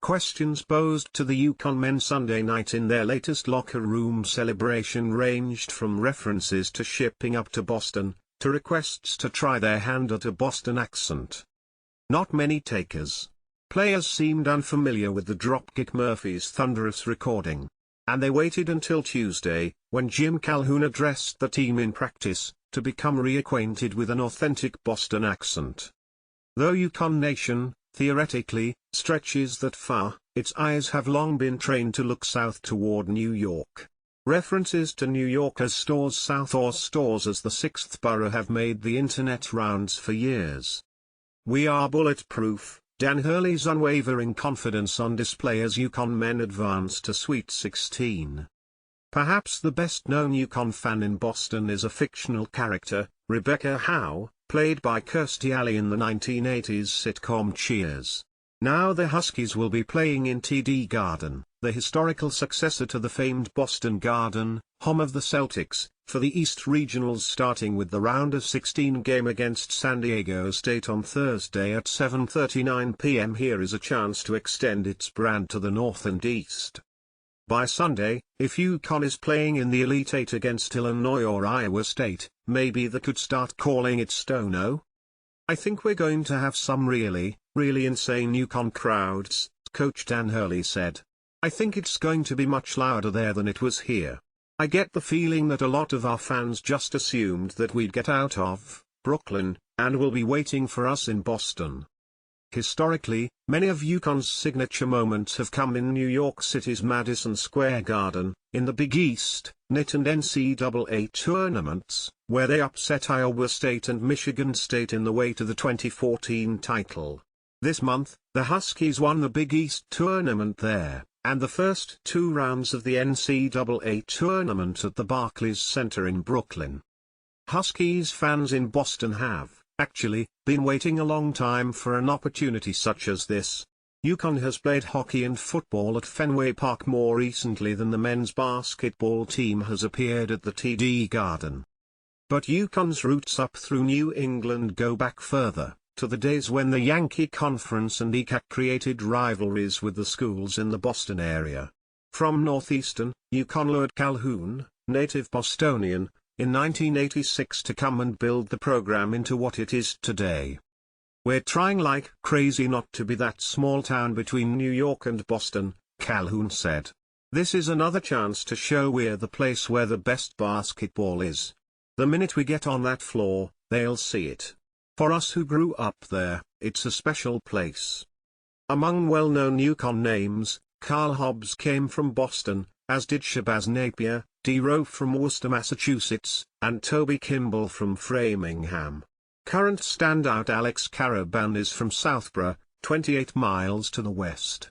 Questions posed to the Uconn men Sunday night in their latest locker room celebration ranged from references to shipping up to Boston, to requests to try their hand at a Boston accent. Not many takers. Players seemed unfamiliar with the Dropkick Murphys' thunderous recording. And they waited until Tuesday, when Jim Calhoun addressed the team in practice, to become reacquainted with an authentic Boston accent. Though Uconn Nation, theoretically, stretches that far, its eyes have long been trained to look south toward New York. References to New York as Storrs South or Storrs as the sixth borough have made the internet rounds for years. We are bulletproof, Dan Hurley's unwavering confidence on display as Uconn men advance to Sweet 16. Perhaps the best-known Uconn fan in Boston is a fictional character, Rebecca Howe, played by Kirstie Alley in the 1980s sitcom Cheers. Now the Huskies will be playing in TD Garden, the historical successor to the famed Boston Garden, home of the Celtics, for the East Regionals, starting with the round of 16 game against San Diego State on Thursday at 7:39 p.m. Here is a chance to extend its brand to the North and East. By Sunday, if Uconn is playing in the Elite Eight against Illinois or Iowa State, maybe they could start calling it Stono. I think we're going to have some really insane Uconn crowds, Coach Dan Hurley said. I think it's going to be much louder there than it was here. I get the feeling that a lot of our fans just assumed that we'd get out of Brooklyn, and will be waiting for us in Boston. Historically, many of Uconn's signature moments have come in New York City's Madison Square Garden, in the Big East, NIT and NCAA tournaments, where they upset Iowa State and Michigan State in the way to the 2014 title. This month, the Huskies won the Big East tournament there, and the first two rounds of the NCAA tournament at the Barclays Center in Brooklyn. Huskies fans in Boston have, actually, been waiting a long time for an opportunity such as this. Uconn has played hockey and football at Fenway Park more recently than the men's basketball team has appeared at the TD Garden. But Uconn's roots up through New England go back further, to the days when the Yankee Conference and ECAC created rivalries with the schools in the Boston area. From Northeastern, Uconn lured Calhoun, native Bostonian, in 1986 to come and build the program into what it is today. We're trying like crazy not to be that small town between New York and Boston, Calhoun said. This is another chance to show we're the place where the best basketball is. The minute we get on that floor, they'll see it. For us who grew up there, it's a special place. Among well-known Uconn names, Carl Hobbs came from Boston, as did Shabazz Napier, D. Rowe from Worcester, Massachusetts, and Toby Kimball from Framingham. Current standout Alex Caraban is from Southborough, 28 miles to the west.